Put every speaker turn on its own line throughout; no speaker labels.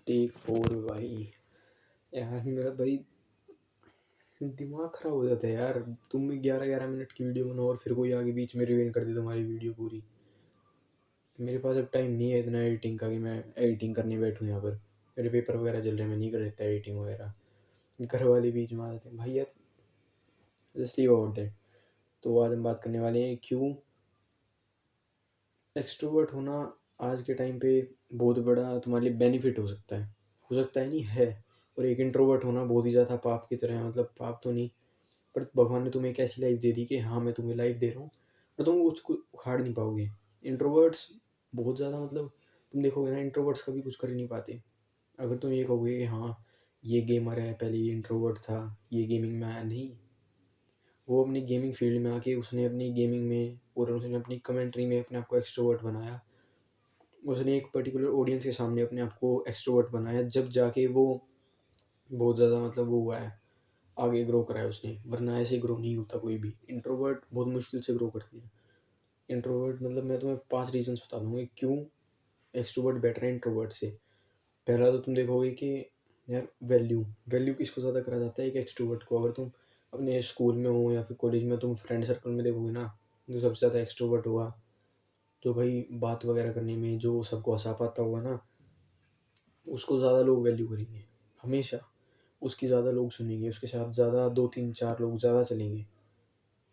Take 4 भाई। यार मेरा भाई दिमाग खराब हो जाता है यार। तुम 11-11 मिनट की वीडियो बनाओ और फिर कोई आगे बीच में रिवीन कर दे तुम्हारी वीडियो पूरी। मेरे पास अब टाइम नहीं है इतना एडिटिंग का कि मैं एडिटिंग करने बैठूँ यहाँ पर। मेरे पेपर वगैरह चल रहे हैं, मैं नहीं कर सकता एडिटिंग वगैरह। घर वाले बीच में आ जाते हैं भाई यार। Just leave about that. तो आज हम बात करने वाले हैं क्यों एक्सट्रोवर्ट होना आज के टाइम पे बहुत बड़ा तुम्हारे लिए बेनिफिट हो सकता है। हो सकता है नहीं है। और एक इंट्रोवर्ट होना बहुत ही ज़्यादा पाप की तरह है। मतलब पाप तो नहीं, पर भगवान ने तुम्हें एक ऐसी लाइफ दे दी कि हाँ मैं तुम्हें लाइफ दे रहा हूँ, पर तुम उसको उखाड़ नहीं पाओगे। इंट्रोवर्ट्स बहुत ज़्यादा मतलब तुम देखोगे ना, इंट्रोवर्ट्स कभी कुछ कर ही नहीं पाते। अगर तुम ये कहोगे कि हाँ ये गेमर है, पहले ये इंट्रोवर्ट था, ये गेमिंग में आया, नहीं। वो अपनी गेमिंग फील्ड में आके उसने अपनी गेमिंग में और उसने अपनी कमेंट्री में अपने आप को एक्सट्रोवर्ट बनाया। उसने एक पर्टिकुलर ऑडियंस के सामने अपने आप को एक्सट्रोवर्ट बनाया, जब जाके वो बहुत ज़्यादा मतलब वो हुआ है, आगे ग्रो करा है उसने। वरना ऐसे ग्रो नहीं होता कोई भी। इंट्रोवर्ट बहुत मुश्किल से ग्रो करते हैं। इंट्रोवर्ट मतलब मैं तुम्हें 5 रीजंस बता दूंगा क्यों एक्सट्रोवर्ट बेटर है इंट्रोवर्ट से। पहला तो तुम देखोगे कि यार वैल्यू वैल्यू किसको ज़्यादा करा जाता है, एक एक्सट्रोवर्ट को। अगर तुम अपने स्कूल में हो या फिर कॉलेज में, तुम फ्रेंड सर्कल में देखोगे ना, जो सबसे ज़्यादा एक्सट्रोवर्ट होगा, जो भाई बात वगैरह करने में जो सबको हंसा पाता होगा ना, उसको ज़्यादा लोग वैल्यू करेंगे हमेशा। उसकी ज़्यादा लोग सुनेंगे, उसके साथ ज़्यादा 2-3-4 लोग ज़्यादा चलेंगे।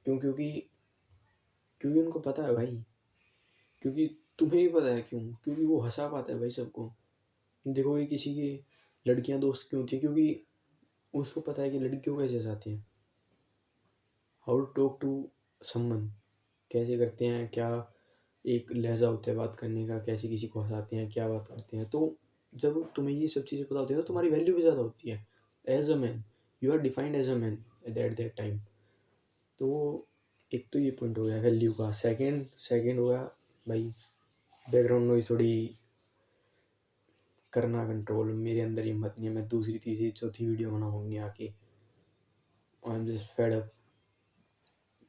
क्यों? क्योंकि क्योंकि उनको पता है भाई। क्योंकि तुम्हें भी पता है क्यों, क्योंकि वो हंसा पाता है भाई सबको। देखोगे किसी की लड़कियां दोस्त क्यों होती है, क्योंकि उसको पता है कि लड़कियों कैसे हंसाती हैं। How to talk to someone, कैसे करते हैं, क्या एक लहजा होता है बात करने का, कैसे किसी को हंसाते हैं, क्या बात करते हैं। तो जब तुम्हें ये सब चीज़ें पता होती है तो तुम्हारी वैल्यू भी ज़्यादा होती है as a man. You are defined as a man at that time. तो एक तो ये पॉइंट हो गया वैल्यू का। सेकंड हो गया भाई बैकग्राउंड नॉइज थोड़ी करना कंट्रोल। मेरे अंदर हिम्मत नहीं है, मैं दूसरी तीसरी चौथी वीडियो बनाऊंगी आके। I am just fed up.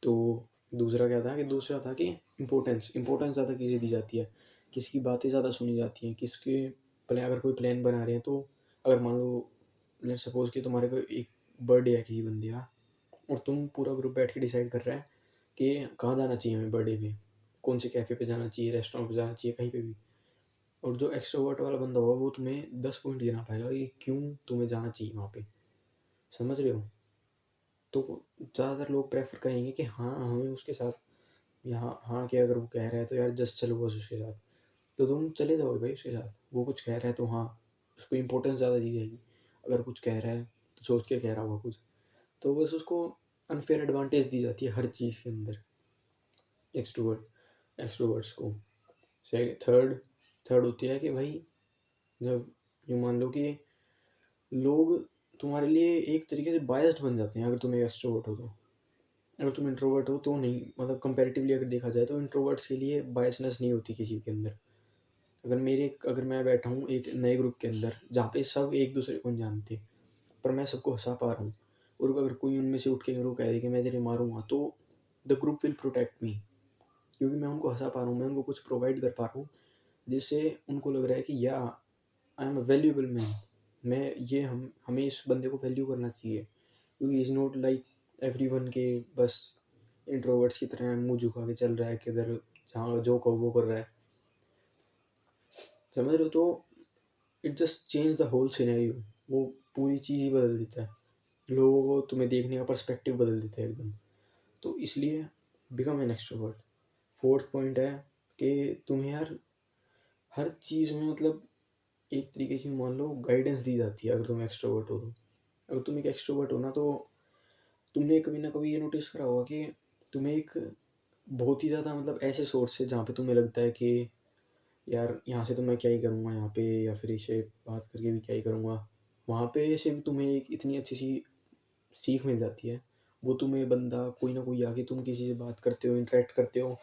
तो दूसरा था कि इंपॉर्टेंस ज़्यादा किसे दी जाती है, किसकी बातें ज़्यादा सुनी जाती हैं, किसके प्लान। अगर कोई प्लान बना रहे हैं तो अगर मान लो लेट सपोज कि तुम्हारे को एक बर्थडे है किसी बंदे का, और तुम पूरा ग्रुप बैठ के डिसाइड कर रहा है कि कहाँ जाना चाहिए हमें बर्थडे पे, कौन से कैफ़े पे जाना चाहिए, रेस्टोरेंट पे जाना चाहिए, कहीं पे भी। और जो एक्सट्रोवर्ट वाला बंदा होगा वो तुम्हें 10 पॉइंट गिना पाएगा कि क्यों तुम्हें जाना चाहिए वहाँ पे। समझ रहे हो? तो ज़्यादातर लोग प्रेफर करेंगे कि हाँ हमें उसके साथ, यहाँ हाँ कि अगर वो कह रहा है तो यार जस्ट चलो बस उसके साथ। तो तुम चले जाओगे भाई उसके साथ। वो कुछ कह रहा है तो हाँ उसको इम्पोर्टेंस ज़्यादा दी जाएगी। अगर कुछ कह रहा है तो सोच के कह रहा होगा कुछ, तो बस उसको अनफेयर एडवांटेज दी जाती है हर चीज़ के अंदर एक्सट्रोवर्ट्स को। थर्ड थर्ड होती है कि भाई जब यूँ मान लो कि लोग तुम्हारे लिए एक तरीके से बायस्ड बन जाते हैं अगर तुम एक एक्सट्रोवर्ट हो तो। अगर तुम इंट्रोवर्ट हो तो नहीं, मतलब कंपैरेटिवली अगर देखा जाए तो इंट्रोवर्ट्स के लिए बायसनेस नहीं होती किसी के अंदर। अगर मैं बैठा हूँ एक नए ग्रुप के अंदर जहाँ पे सब एक दूसरे को नहीं जानते, पर मैं सबको हंसा पा रहा हूँ, और अगर कोई उनमें से उठ के मेरे को कह दे कि मैं तेरे मारूंगा, तो the group will protect me. क्योंकि मैं उनको हंसा पा रहा हूँ, मैं उनको कुछ प्रोवाइड कर पा रहा हूँ जिससे उनको लग रहा है कि या I am a valuable man. मैं ये हमें इस बंदे को वैल्यू करना चाहिए, क्योंकि इज़ नॉट लाइक एवरीवन के बस इंट्रोवर्ट्स की तरह मुंह झुका के चल रहा है, किधर जहाँ जो कहो वो कर रहा है। समझ रहे हो? तो it just change the whole scenario. वो पूरी चीज़ ही बदल देता है, लोगों को तुम्हें देखने का पर्सपेक्टिव बदल देता है एकदम। तो इसलिए become an extrovert. Fourth point है कि तुम्हें यार हर चीज़ में मतलब एक तरीके से मान लो गाइडेंस दी जाती है अगर तुम एक्सट्रोवर्ट हो तो। अगर तुम एक एक्सट्रोवर्ट हो ना, तो तुमने कभी ना कभी ये नोटिस करा होगा कि तुम्हें एक बहुत ही ज़्यादा मतलब ऐसे सोर्स से जहाँ पे तुम्हें लगता है कि यार यहाँ से तो मैं क्या ही करूँगा यहाँ पे, या फिर इसे बात करके भी क्या ही करूँगा, वहाँ पे से भी तुम्हें एक इतनी अच्छी सी सीख मिल जाती है। वो तुम्हें बंदा कोई ना कोई आके तुम किसी से बात करते हो, इंटरेक्ट करते हो,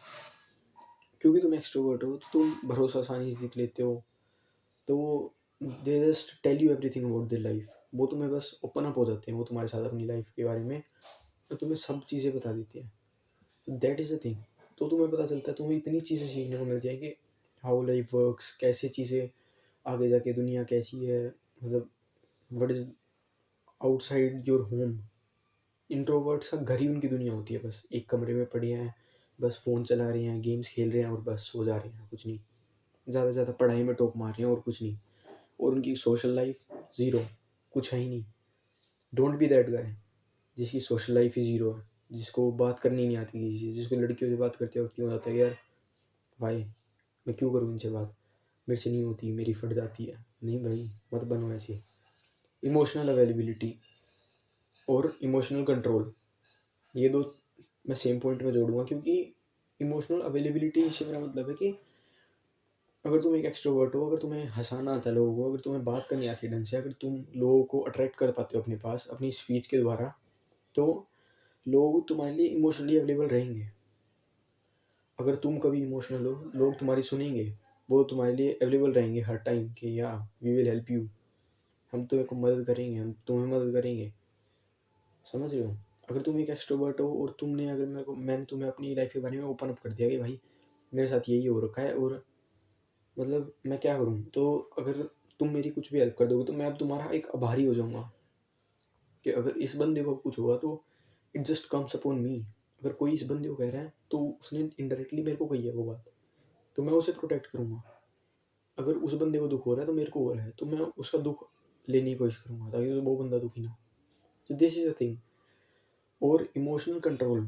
क्योंकि तुम एक्सट्रोवर्ट हो तो तुम भरोसा आसानी से जीत लेते हो। तो they just tell you everything about their life. वो तुम्हें बस ओपन अप हो जाते हैं, वो तुम्हारे साथ अपनी लाइफ के बारे में तो तुम्हें सब चीज़ें बता देते हैं। That is the thing. तो तुम्हें पता चलता है, तुम्हें इतनी चीज़ें सीखने को मिलती है कि हाउ लाइफ वर्क्स, कैसे चीज़ें आगे जाके दुनिया कैसी है, मतलब what is outside your home. Introverts का घर ही उनकी दुनिया होती है, बस एक कमरे में पड़े हैं, बस फ़ोन चला रहे हैं, गेम्स खेल रहे हैं और बस सो जा रहे हैं, कुछ नहीं। ज़्यादा से ज़्यादा पढ़ाई में टॉप मार रहे हैं और कुछ नहीं। और उनकी सोशल लाइफ ज़ीरो, कुछ है ही नहीं। डोंट बी दैट गाय जिसकी सोशल लाइफ ही ज़ीरो है, जिसको बात करनी नहीं आती किसी से, जिसको लड़कियों से बात करते वक्त क्यों होता है कि यार भाई मैं क्यों करूँ इनसे बात, मेरे से नहीं होती, मेरी फट जाती है। नहीं भाई, मत बनो ऐसे। इमोशनल अवेलेबिलिटी और इमोशनल कंट्रोल, ये दो मैं सेम पॉइंट में जोड़ूंगा, क्योंकि इमोशनल अवेलेबिलिटी से मेरा मतलब है कि अगर तुम एक एक्सट्रोवर्ट हो, अगर तुम्हें हंसाना आता है लोगों को, अगर तुम्हें बात करनी आती है ढंग से, अगर तुम लोगों को अट्रैक्ट कर पाते हो अपने पास अपनी स्पीच के द्वारा, तो लोग तुम्हारे लिए इमोशनली अवेलेबल रहेंगे। अगर तुम कभी इमोशनल हो, लोग तुम्हारी सुनेंगे, वो तुम्हारे लिए अवेलेबल रहेंगे हर टाइम कि या वी विल हेल्प यू, हम तुम्हें मदद करेंगे, हम तुम्हें मदद करेंगे। समझ रहे हो? अगर तुम एक एक्सट्रोवर्ट हो और तुमने अगर मैंने तुम्हें अपनी लाइफ के बारे में ओपन अप कर दिया कि भाई मेरे साथ यही हो रखा है और मतलब मैं क्या करूँ, तो अगर तुम मेरी कुछ भी हेल्प कर दोगे तो मैं अब तुम्हारा एक आभारी हो जाऊँगा कि अगर इस बंदे को कुछ हुआ तो इट जस्ट कम्स अपॉन मी। अगर कोई इस बंदे को कह रहा है तो उसने इनडायरेक्टली मेरे को कही है वो बात, तो मैं उसे प्रोटेक्ट करूँगा। अगर उस बंदे को दुख हो रहा है तो मेरे को हो रहा है, तो मैं उसका दुख लेने की कोशिश करूँगा ताकि वो बंदा दुखी ना हो। तो दिस इज़ अ थिंग। और इमोशनल कंट्रोल,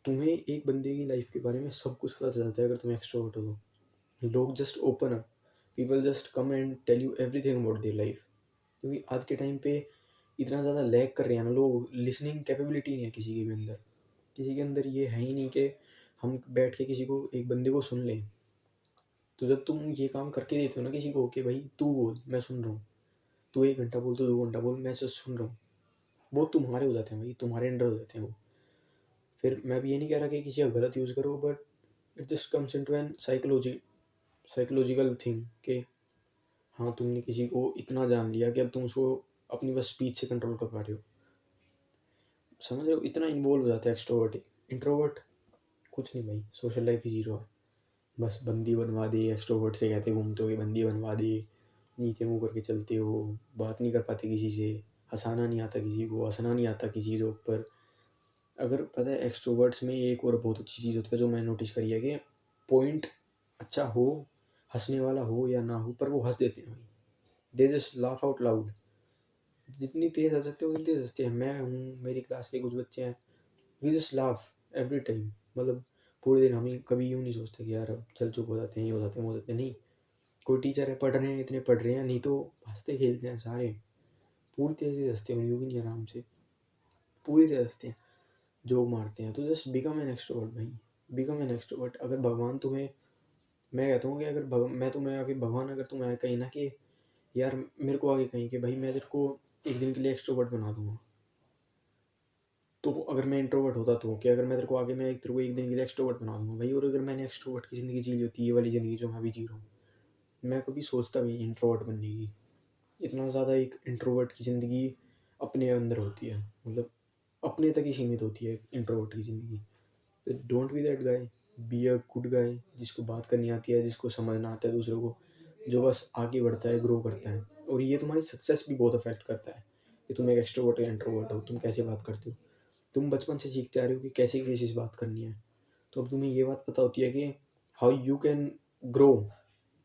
तुम्हें एक बंदे की लाइफ के बारे में सब कुछ पता चल जाता है अगर तुम एक्सट्रोवर्ट हो तो। लोग just open up, people just come and tell you everything about their life. क्योंकि आज के टाइम पे इतना ज़्यादा लैग कर रहे हैं ना लोग, लिसनिंग कैपेबिलिटी नहीं है किसी के भी अंदर। किसी के अंदर ये है ही नहीं कि हम बैठ के किसी को, एक बंदे को सुन लें। तो जब तुम ये काम करके देते हो ना किसी को कि भाई तू बोल मैं सुन रहा हूँ, तू 1 घंटा बोल, तो 2 घंटा बोल, मैं सिर्फ सुन रहा हूँ, वो तुम्हारे हो जाते हैं भाई, तुम्हारे अंडर हो जाते हैं वो। फिर मैं भी ये नहीं कह रहा कि किसी का गलत यूज़ करो, but it just comes into an psychological thing कि हाँ तुमने किसी को इतना जान लिया कि अब तुम उसको अपनी बस स्पीच से कंट्रोल कर पा रहे हो। समझ रहे हो? इतना इन्वॉल्व हो जाता है एक्सट्रोवर्ट। इंट्रोवर्ट कुछ नहीं भाई, सोशल लाइफ ही जीरो है। बस बंदी बनवा दे, एक्सट्रोवर्ट से कहते घूमते हो कि बंदी बनवा दे, नीचे मुँह करके चलते हो, बात नहीं कर पाते किसी से, हंसाना नहीं आता किसी को, हंसना नहीं आता किसी के ऊपर। अगर पता है एक्सट्रोवर्ट्स में एक और बहुत अच्छी चीज़ होती है जो मैंने नोटिस करी है कि पॉइंट अच्छा हो, हंसने वाला हो या ना हो, पर वो हंस देते हैं भाई। They just laugh out loud. जितनी तेज़ हंस सकते हो उतनी तेज़ हंसते हैं। मैं हूँ, मेरी क्लास के कुछ बच्चे हैं, we just laugh every time. मतलब पूरे दिन हमें कभी यूँ नहीं सोचते कि यार अब चल चुप हो जाते हैं, ये हो जाते हैं, वो हो जाते हैं, नहीं। कोई टीचर है, पढ़ रहे हैं, इतने पढ़ रहे हैं, नहीं तो हंसते खेलते हैं सारे, पूरी तेज़ से हंसते हैं, यूँ भी नहीं आराम से, पूरी तेज़ हंसते हैं, जोक मारते हैं। तो जस्ट बिकम एन एक्सट्रोवर्ट भाई, बिकम एन एक्सट्रोवर्ट। अगर भगवान तुम्हें, मैं कहता हूँ कि अगर मैं तुम्हें आगे, भगवान अगर तुम्हें आगे कहीं ना कि यार मेरे को आगे कहीं कि भाई मैं तेरे को एक दिन के लिए एक्सट्रोवर्ट बना दूंगा, तो अगर मैं इंट्रोवर्ट होता तो क्या, अगर मैं तेरे को आगे, मैं तेरे को एक दिन के लिए एक्सट्रोवर्ट बना दूंगा भाई, और अगर मैंने एक्सट्रोवर्ट की ज़िंदगी जी ली होती, ये वाली ज़िंदगी जो मैं अभी जी रहा हूँ, मैं कभी सोचता भी इंट्रोवर्ट बनने की। इतना ज़्यादा एक इंट्रोवर्ट की ज़िंदगी अपने अंदर होती है, मतलब अपने तक ही सीमित होती है इंट्रोवर्ट की ज़िंदगी। तो don't be that guy, be a good guy जिसको बात करनी आती है, जिसको समझना आता है दूसरों को, जो बस आगे बढ़ता है, ग्रो करता है। और ये तुम्हारी सक्सेस भी बहुत अफेक्ट करता है कि तुम एक एक्सट्रोवर्ट या इंट्रोवर्ट हो, तुम कैसे बात करते हो। तुम बचपन से सीखते आ रहे हो कि कैसे किसी से बात करनी है, तो अब तुम्हें ये बात पता होती है कि हाउ यू कैन ग्रो,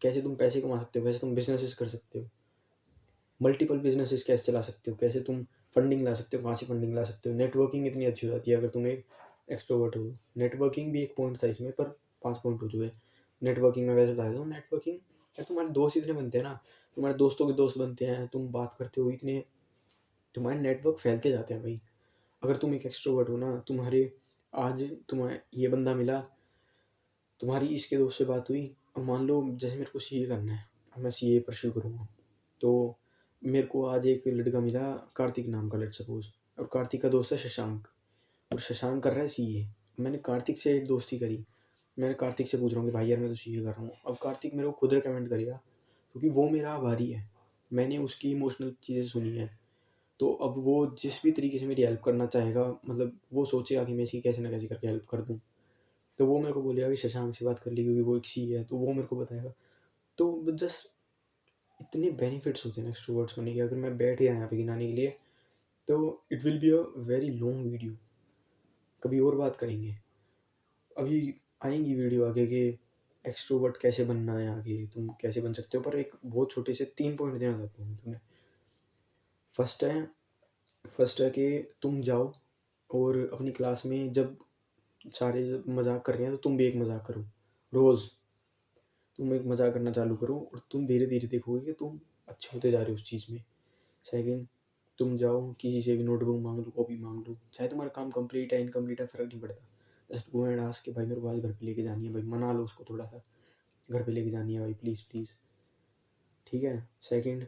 कैसे तुम पैसे कमा सकते हो, कैसे तुम बिजनेसेस कर सकते हो, मल्टीपल बिजनेसेस कैसे चला सकते हो, कैसे तुम फंडिंग ला सकते हो, कहाँ से फंडिंग ला सकते हो। नेटवर्किंग इतनी अच्छी हो जाती है अगर तुम एक एक्सट्रोवर्ट हो। नेटवर्किंग भी एक पॉइंट था इसमें, पर 5 पॉइंट हो चुके। नेटवर्किंग में वैसे बता देता हूँ, नेटवर्किंग यार तुम्हारे दोस्त इतने बनते हैं ना, तुम्हारे दोस्तों के दोस्त बनते हैं, तुम बात करते हो इतने, तुम्हारे नेटवर्क फैलते जाते हैं भाई। अगर तुम एक एक्सट्रोवर्ट हो ना, तुम्हारे आज तुम्हें ये बंदा मिला, तुम्हारी इसके दोस्त से बात हुई, और मान लो जैसे मेरे को सीए करना है, अब मैं सीए परस्यू करूँगा, तो मेरे को आज एक लड़का मिला कार्तिक नाम का, लेट्स सपोज, और कार्तिक का दोस्त है शशांक, और शशांक कर रहा है सीए। मैंने कार्तिक से एक दोस्ती करी, मैंने कार्तिक से पूछ रहा हूँ कि भाई यार मैं तो सीए कर रहा हूँ, अब कार्तिक मेरे को खुद रिकमेंड करेगा क्योंकि वो मेरा आभारी है, मैंने उसकी इमोशनल चीज़ें सुनी है। तो अब वो जिस भी तरीके से मेरी हेल्प करना चाहेगा, मतलब वो सोचेगा कि मैं इसकी कैसे ना कैसे करके हेल्प कर दूँ, तो वो मेरे को बोलेगा कि शशांक से बात कर ली क्योंकि वो एक सी है, तो वो मेरे को बताएगा। तो जस्ट इतने बेनिफिट्स होते हैं ना एक्सट्रोवर्ट्स होने के, अगर मैं बैठ गया यहाँ पे गिनाने के लिए तो it will be a very long video, कभी और बात करेंगे। अभी आएंगी वीडियो आगे के एक्सट्रोवर्ट कैसे बनना है, आगे तुम कैसे बन सकते हो, पर एक बहुत छोटे से 3 पॉइंट देना चाहता हूँ तुम्हें। फर्स्ट है कि तुम जाओ और अपनी क्लास में जब सारे मजाक कर रहे हैं तो तुम भी एक मजाक करो। रोज़ तुम एक मजाक करना चालू करो और तुम धीरे धीरे देखोगे कि तुम अच्छे होते जा रहे हो उस चीज़ में। सेकंड, तुम जाओ किसी से भी नोटबुक मांग लो, कॉपी मांग लो, चाहे तुम्हारा काम कंप्लीट है इनकम्प्लीट है फ़र्क नहीं पड़ता। जस्ट गो एंड आस्क कि भाई मेरे को आज घर पे लेके जानी है, भाई मना लो उसको थोड़ा सा, घर पे लेके जानी है भाई प्लीज़ प्लीज़। ठीक है, सेकंड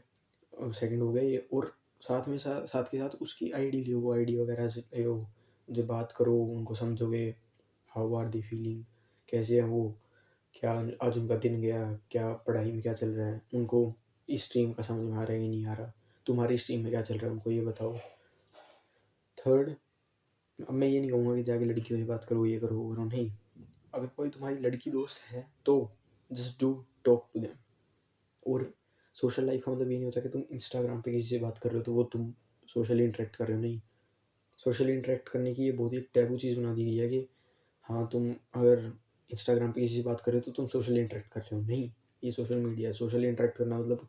सेकंड हो गया ये। और साथ में साथ के साथ उसकी आईडी लो, वो आईडी वगैरह से लो, उनसे बात करो, उनको समझोगे हाउ आर दी फीलिंग, कैसे है वो, क्या आज उनका दिन गया, क्या पढ़ाई में क्या चल रहा है, उनको इस स्ट्रीम का समझ में आ रहा है या नहीं आ रहा, तुम्हारी स्ट्रीम में क्या चल रहा है उनको ये बताओ। थर्ड, अब मैं ये नहीं कहूँगा कि जाके लड़कियों से बात करो, ये करो वो करो, नहीं। अगर कोई तुम्हारी लड़की दोस्त है तो just do talk to them. और सोशल लाइफ का मतलब ये नहीं होता कि तुम इंस्टाग्राम पे किसी से बात कर रहे हो तो वो तुम सोशली इंटरेक्ट कर रहे हो, नहीं। सोशली इंटरेक्ट करने की ये बहुत ही टैबू चीज़ बना दी गई है कि हाँ तुम अगर इंस्टाग्राम पे किसी से बात कर रहे हो तो तुम सोशली इंटरेक्ट कर रहे हो, नहीं। ये सोशल मीडिया है, सोशली इंटरेक्ट करना मतलब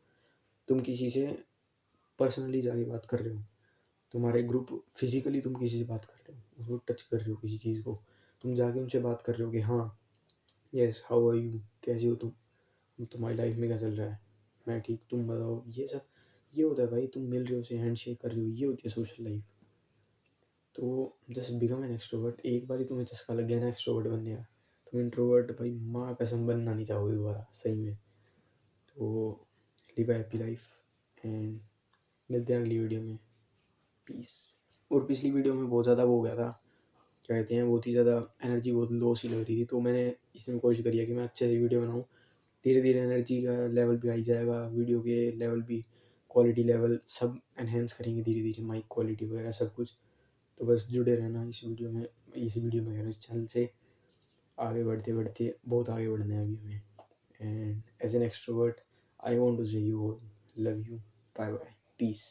तुम किसी से पर्सनली जाके बात कर रहे हो, तुम्हारे ग्रुप फिजिकली तुम किसी से बात कर रहे हो, उसको टच कर रहे हो किसी चीज़ को, तुम जाके उनसे बात कर रहे हो कि हाँ यस हाउ आर यू, कैसी हो तुम, तुम्हारी लाइफ में क्या चल रहा है, मैं ठीक, तुम बताओ, ये सब ये होता है भाई। तुम मिल रहे हो, उसे हैंड शेक कर रहे हो, ये होती है सोशल लाइफ। तो जस्ट बिकम एन एक्सट्रोवर्ट। एक बार ही तुम्हें चस्का लग गया ना एक्सट्रोवर्ट बनने का, तुम इंट्रोवर्ट भाई माँ कसम बनना नहीं चाहोगे दोबारा सही में। तो live a happy life and मिलते हैं अगली वीडियो में। पीस। और पिछली वीडियो में बहुत ज़्यादा वो हो गया था, क्या कहते हैं, बहुत ही ज़्यादा एनर्जी बहुत लो सी लग रही थी, तो मैंने इसमें कोशिश करी है कि मैं अच्छे से वीडियो बनाऊँ। धीरे धीरे एनर्जी का लेवल भी आई जाएगा, वीडियो के लेवल भी, क्वालिटी लेवल सब एनहेंस करेंगे धीरे धीरे, माइक क्वालिटी वगैरह सब कुछ। तो बस जुड़े रहना इस वीडियो में कह रहा हूँ, चैनल से आगे बढ़ते बढ़ते बहुत आगे बढ़ना है अभी हमें। And as an extrovert I want to say you all love you, bye bye, piece.